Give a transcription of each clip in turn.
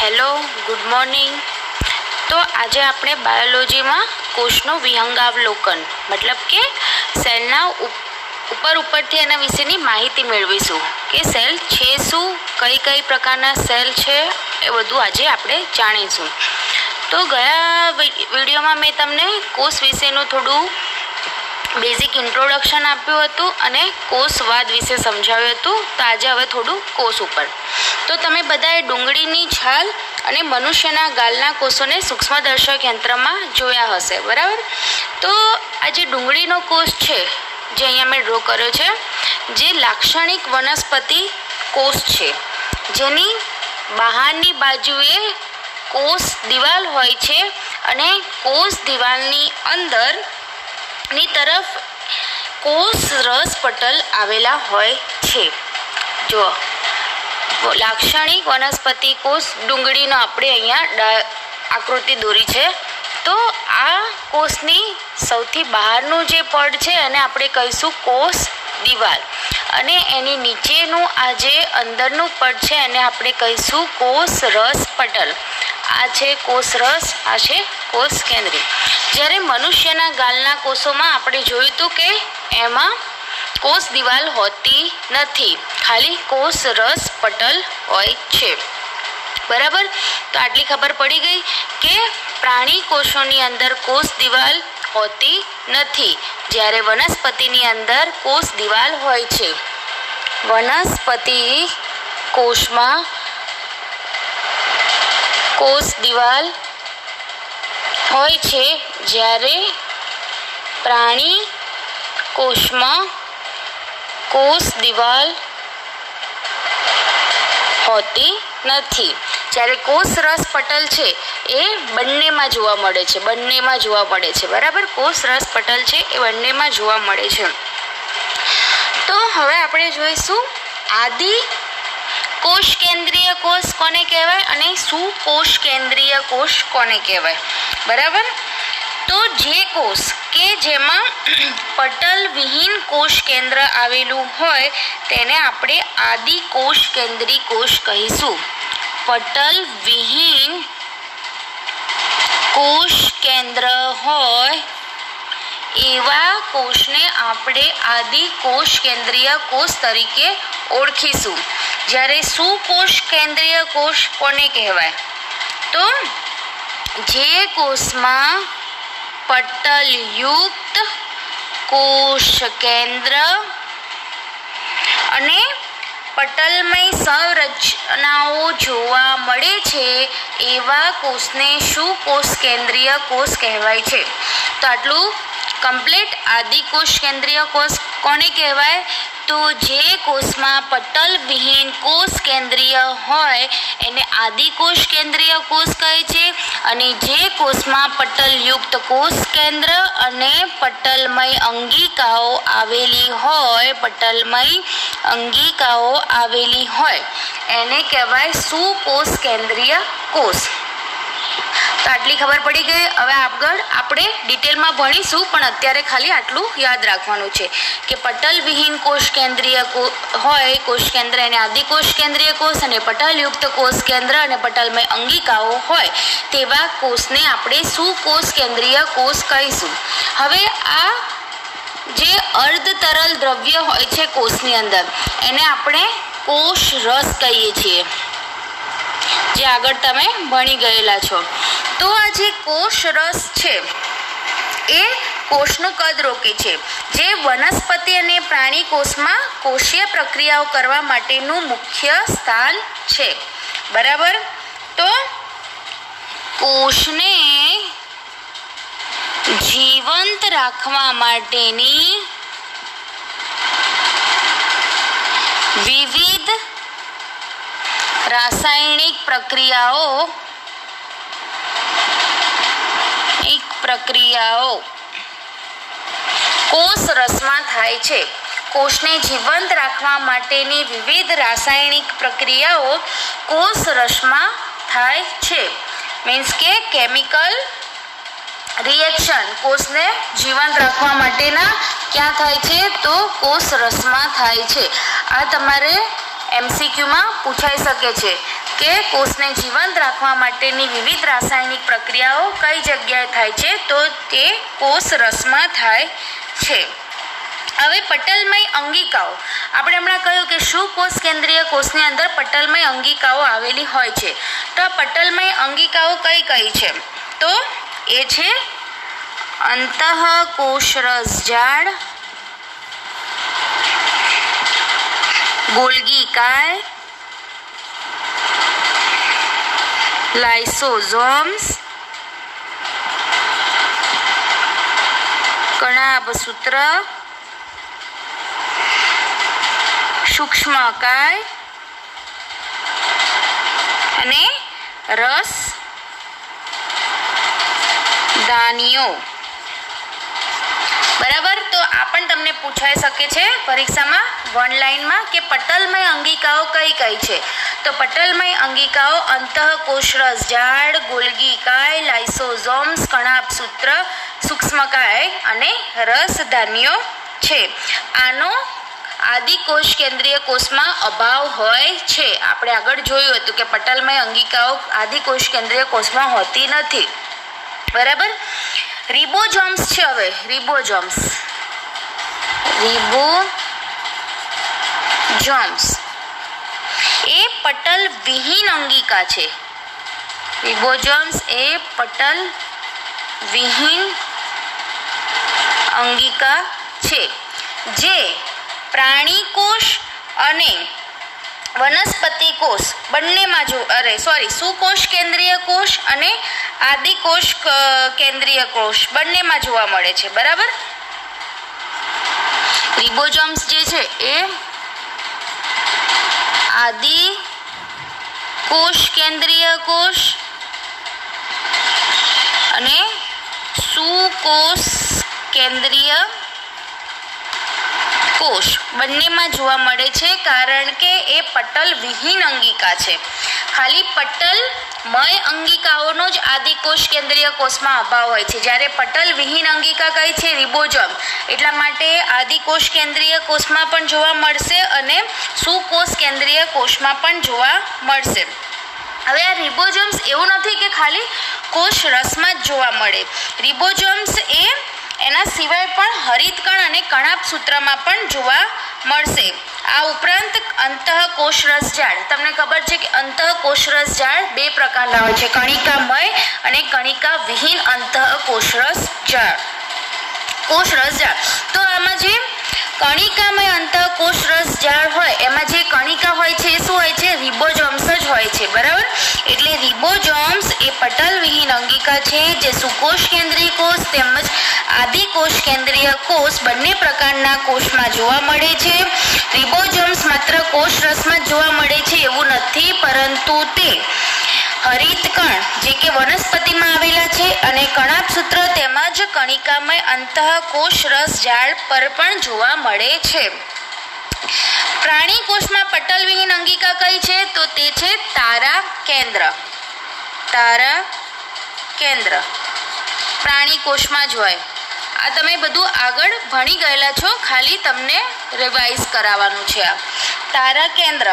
Hello, good morning. તો આજે આપણે બાયોલોજીમાં કોષનું વિહંગાવલોકન મતલબ કે સેલના ઉપરથી એના વિશેની માહિતી મેળવીશું કે સેલ છે શું, કઈ કઈ પ્રકારના સેલ છે, એ બધું આજે આપણે જાણીશું. તો ગયા વિડીયોમાં મેં તમને કોષ વિશેનું થોડું બેઝિક ઇન્ટ્રોડક્શન આપ્યું હતું અને કોષવાદ વિશે સમજાવ્યું હતું. તો આજે હવે થોડું કોષ ઉપર. તો તમે બધાએ ડુંગળીની છાલ અને મનુષ્યના ગાલના કોષોને સૂક્ષ્મદર્શક યંત્રમાં જોયા હશે, બરાબર? તો આ જે ડુંગળીનો કોષ છે, જે અહીંયા મેં ડ્રો કર્યો છે, જે લાક્ષણિક વનસ્પતિ કોષ છે, જેની બહારની બાજુએ કોષ દિવાલ હોય છે અને કોષ દિવાલની અંદરની તરફ કોષ રસ પટલ આવેલા હોય છે. જો લાક્ષણિક વનસ્પતિ કોષ ડુંગળીનો આપણે અહીંયા આકૃતિ દોરી છે. તો આ કોષની સૌથી બહારનું જે પડ છે એને આપણે કહીશું કોષ દિવાલ, અને એની નીચેનું આ જે અંદરનું પડ છે એને આપણે કહીશું કોષ રસ પટલ. આ છે કોષ રસ, આ છે કોષ કેન્દ્રી. જ્યારે મનુષ્યના ગાલના કોષોમાં આપણે જોયું હતું કે એમાં કોષ દિવાલ હોતી નથી, ખાલી કોષ રસ પટલ હોય છે, બરાબર? તો આટલી ખબર પડી ગઈ કે પ્રાણી કોષોની અંદર કોષ દિવાલ હોતી નથી, જ્યારે વનસ્પતિની અંદર કોષ દિવાલ હોય છે. વનસ્પતિ કોષમાં કોષ દિવાલ હોય છે, જ્યારે પ્રાણી કોષમાં કોષ દિવાલ હોતી નથી. જ્યારે કોષ રસ પટલ છે એ બંનેમાં જોવા મળે છે, બરાબર? કોષ રસ પટલ છે એ બંનેમાં જોવા મળે છે. તો હવે આપણે જોઈશું આદિ કોષ કેન્દ્રીય કોષ કોને કહેવાય અને સુકોષ કેન્દ્રીય કોષ કોને કહેવાય, બરાબર? તો જે કોષ કે જેમાં પટલ વિહીન કોષ કેન્દ્ર આવેલું હોય તેને આપણે આદિ કોષ કેન્દ્રી કોષ કહીશું. પટલ વિહીન કોષ કેન્દ્ર હોય એવા કોષને આપણે આદિ કોષ કેન્દ્રીય કોષ તરીકે ઓળખીશું. જ્યારે સુકોષ કેન્દ્રીય કોષ કોને કહેવાય? તો જે કોષમાં પટલયુક્ત કોષ કેન્દ્ર અને પટલમય સંરચનાઓ જોવા મળે છે એવા કોષને સુકોષ કેન્દ્રીય કોષ કહેવાય છે. તો આટલું કમ્પ્લીટ. આદિ કોષ કેન્દ્રીય કોષ કોને કહેવાય? તો જે કોષમાં પટલ વિહીન કોષ કેન્દ્રીય હોય એને આદિ કોષ કેન્દ્રીય કોષ કહે છે, અને જે કોષમાં પટલયુક્ત કોષ કેન્દ્ર અને પટલમય અંગિકાઓ આવેલી હોય એને કહેવાય સુકોષ કેન્દ્રીય કોષ. તો આટલી ખબર પડી ગઈ. હવે આગળ આપણે ડિટેલમાં ભણીશું, પણ અત્યારે ખાલી આટલું યાદ રાખવાનું છે કે પટલ વિહીન કોષ કેન્દ્રીય હોય કોષ કેન્દ્ર એને આદિ કોષ કેન્દ્રીય કોષ, અને પટલયુક્ત કોષ કેન્દ્ર અને પટલમય અંગિકાઓ હોય તેવા કોષને આપણે સુકોષ કેન્દ્રીય કોષ કહીશું. હવે આ જે અર્ધ તરલ દ્રવ્ય હોય છે કોષની અંદર એને આપણે કોષ રસ કહીએ છીએ, જે આગળ તમે ભણી ગયેલા છો. તો આ જે કોષ રસ છે એ કોષનું કદ રોકે છે, જે વનસ્પતિ અને પ્રાણી કોષમાં કોષીય પ્રક્રિયાઓ કરવા માટેનું મુખ્ય સ્થાન છે, બરાબર? તો કોષને જીવંત રાખવા માટેની વિવિધ રાસાયણિક પ્રક્રિયાઓ કોષ રસમાં થાય છે. કોષને જીવંત રાખવા માટેની વિવિધ રાસાયણિક પ્રક્રિયાઓ કોષ રસમાં થાય છે. મીન્સ કે કેમિકલ રિએક્શન કોષને જીવંત રાખવા માટેના ક્યાં થાય છે? તો કોષ રસમાં થાય છે. આ તમારે MCQમાં પૂછાઈ શકે છે કે કોષને જીવંત રાખવા માટેની વિવિધ રાસાયણિક પ્રક્રિયાઓ કઈ જગ્યાએ થાય છે? તો તે કોષ રસમાં થાય છે. હવે પટલમય અંગિકાઓ, આપણે હમણાં કહ્યું કે શું કોષ કેન્દ્રીય કોષની અંદર પટલમય અંગિકાઓ આવેલી હોય છે. તો આ પટલમય અંગિકાઓ કઈ કઈ છે? તો એ છે અંતઃકોષરસ ઝાડ, ગોલ્ગી કાય, લાઇસોઝોમ્સ, કણાભસૂત્ર, સૂક્ષ્મકાય અને રસ ધાનીઓ. બરાબર. તો આ પણ તમને પૂછાઈ શકે છે પરીક્ષામાં વન લાઈનમાં કે પટલમય અંગિકાઓ કઈ કઈ છે? તો પટલમય અંગિકાઓ અંતઃકોષરસ ઝાડ, ગોલ્ગી કાય, લાઇસોઝોમ્સ, કણાભસૂત્ર, સૂક્ષ્મકાય અને રસધાનીઓ છે. આનો આદિકોષ કેન્દ્રીય કોષમાં અભાવ હોય છે. આપણે આગળ જોયું હતું કે પટલમય અંગિકાઓ આદિકોષ કેન્દ્રીય કોષમાં હોતી નથી. બરાબર. રિબોઝોમ્સ છે. હવે રિબોઝોમ્સ એ પટલ વિહીન અંગિકા છે. રિબોઝોમ્સ એ પટલ વિહીન અંગિકા છે જે પ્રાણી કોષ અને વનસ્પતિ કોષ બંનેમાં સુકોષ કેન્દ્રીય કોષ અને આદિકોષ કેન્દ્રીય કોષ બંનેમાં જોવા મળે છે. બરાબર. રિબોઝોમ્સ જે છે એ આદિકોષ કેન્દ્રીય કોષ અને સુકોષ કેન્દ્રીય કોષ બંનેમાં જોવા મળે છે, કારણ કે એ પટલ વિહીન અંગિકા છે. ખાલી પટલમય અંગિકાઓનો જ આદિકોષ કેન્દ્રીય કોષમાં અભાવ હોય છે, જ્યારે પટલ વિહીન અંગિકા કઈ છે? રિબોઝોમ. એટલા માટે આદિકોષ કેન્દ્રીય કોષમાં પણ જોવા મળશે અને સુકોષ કેન્દ્રીય કોષમાં પણ જોવા મળશે. હવે આ રિબોઝોમ્સ એવું નથી કે ખાલી કોષ રસમાં જ જોવા મળે. રિબોઝોમ્સ એ એના સિવાય પણ હરિતકણ અને કણાભસૂત્રમાં પણ જોવા મળશે. આ ઉપરાંત અંતઃકોષરસ ઝાડ, તમને ખબર છે કે અંતઃકોષરસ ઝાડ બે પ્રકારના હોય છે, કણિકામય અને કણિકા વિહીન અંતઃકોષરસ ઝાડ. તો આમાં જે કણિકામય અંતઃકોષરસ ઝાડ હોય એમાં જે કણિકા હોય છે એ શું હોય છે? રિબોઝોમ્સ જ હોય છે. બરાબર. એટલે રિબોઝોમ્સ એ પટલ વિહીન અંગિકા છે જે સુકોષ કેન્દ્રીય કોષ તેમજ આદિકોષ કેન્દ્રીય કોષ બંને પ્રકારના કોષમાં જોવા મળે છે. રિબોઝોમ્સ માત્ર કોષ રસમાં જોવા મળે છે એવું નથી, પરંતુ તે હરિતકણ જે કે વનસ્પતિમાં આવેલા છે અને કણાભસૂત્ર તેમજ કણિકામય અંતઃકોષરસ ઝાડ પર પણ જોવા મળે છે. પ્રાણી કોષમાં પટલ વિહીન અંગિકા કઈ છે? તો તે છે તારા કેન્દ્ર. પ્રાણી કોષમાં જ હોય. આ તમે બધું આગળ ભણી ગયેલા છો, ખાલી તમને રિવાઇઝ કરાવવાનું છે. આ તારા કેન્દ્ર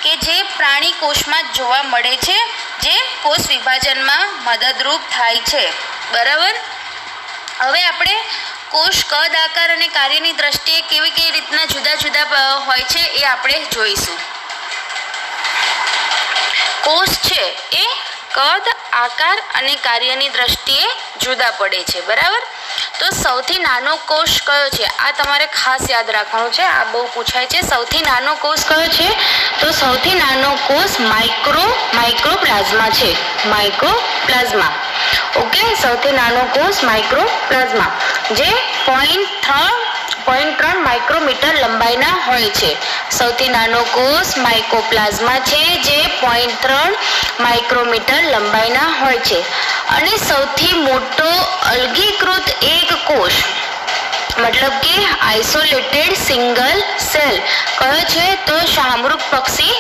કે જે પ્રાણી કોષમાં જ જોવા મળે છે, જે કોષ વિભાજનમાં મદદરૂપ થાય છે. બરાબર. હવે આપણે કોષ કદ, આકાર અને કાર્યની દ્રષ્ટિએ કેવી રીતના જુદા જુદા હોય છે એ આપણે જોઈશું. કોષ છે એ કદ, આકાર અને કાર્યની દ્રષ્ટિએ જુદા પડે છે. બરાબર. તો સૌથી નાનો કોષ કયો છે? આ તમારે ખાસ યાદ રાખવાનું છે, આ બહુ પૂછાય છે. સૌથી નાનો કોષ કયો છે? તો સૌથી નાનો કોષ માઇક્રોપ્લાઝ્મા છે. માઇક્રોપ્લાઝ્મા. ઓકે. સૌથી નાનો કોષ માઇક્રોપ્લાઝ્મા જે 0.3 માઇક્રોમીટર લંબાઈના હોય છે. સૌથી નાનો કોષ માઇક્રોપ્લાઝ્મા છે જે 0.3 માઇક્રોમીટર લંબાઈના હોય છે. અને સૌથી મોટો અલગીકૃત એક કોષ મતલબ કે આઇસોલેટેડ સિંગલ સેલ કયો છે? તો શાહમૃગ પક્ષી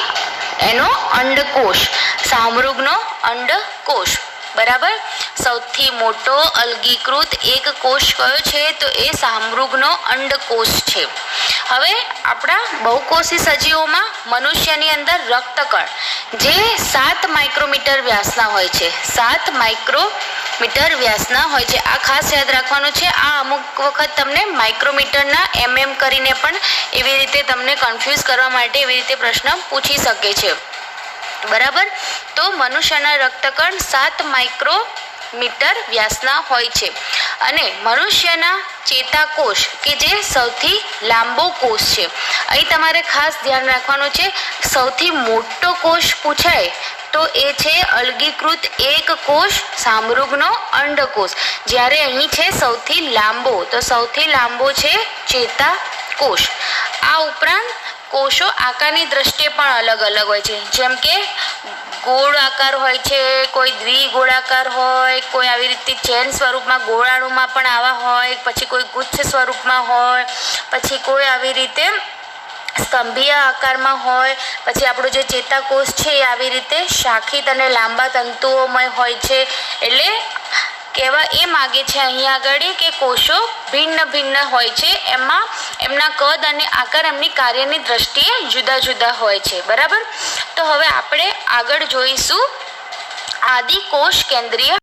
એનો અંડકોષ, શાહમૃગનો અંડકોષ. બરાબર. સૌથી મોટો અલગીકૃત એક કોષ કયો છે? તો એ સામૃગનો અંડકોષ છે. હવે આપણા બહુકોષી સજીવોમાં મનુષ્યની અંદર રક્તકણ જે 7 માઇક્રોમીટર વ્યાસના હોય છે, 7 માઇક્રોમીટર વ્યાસના હોય છે. આ ખાસ યાદ રાખવાનું છે. આ અમુક વખત તમને માઇક્રોમીટરના mm કરીને પણ એવી રીતે તમને કન્ફ્યુઝ કરવા માટે એવી રીતે પ્રશ્ન પૂછી શકે છે. બરાબર. તો મનુષ્યના રક્તકણ 7 માઇક્રોમીટર વ્યાસના હોય છે. અને મનુષ્યના ચેતાકોષ કે જે સૌથી લાંબો કોષ છે, અહીં તમારે ખાસ ધ્યાન રાખવાનું છે. સૌથી મોટો કોષ પૂછાય તો એ છે અલગીકૃત એક કોષ સામૃગનો અંડકોષ. જ્યારે અહીં છે સૌથી લાંબો, તો સૌથી લાંબો છે ચેતાકોષ. આ ઉપરાંત કોષો આકારની દ્રષ્ટિએ પણ અલગ અલગ હોય છે. જેમ કે ગોળ આકાર હોય છે, કોઈ દ્વિગોળાકાર હોય, કોઈ આવી રીતે ચેન સ્વરૂપમાં ગોળાણુમાં પણ આવા હોય, પછી કોઈ ગુચ્છ સ્વરૂપમાં હોય, પછી કોઈ આવી રીતે સ્તંભીય આકારમાં હોય. પછી આપણો જે ચેતાકોષ છે એ આવી રીતે શાખિત અને લાંબા તંતુઓમય હોય છે. એટલે કહેવા એ માગે છે અહીં આગળ કે કોષો ભિન્ન ભિન્ન હોય છે. એમાં એમના કદ અને આકાર એમની કાર્યની દ્રષ્ટિએ જુદા જુદા હોય છે. બરાબર. તો હવે આપણે આગળ જોઈશું આદિકોષ કેન્દ્રીય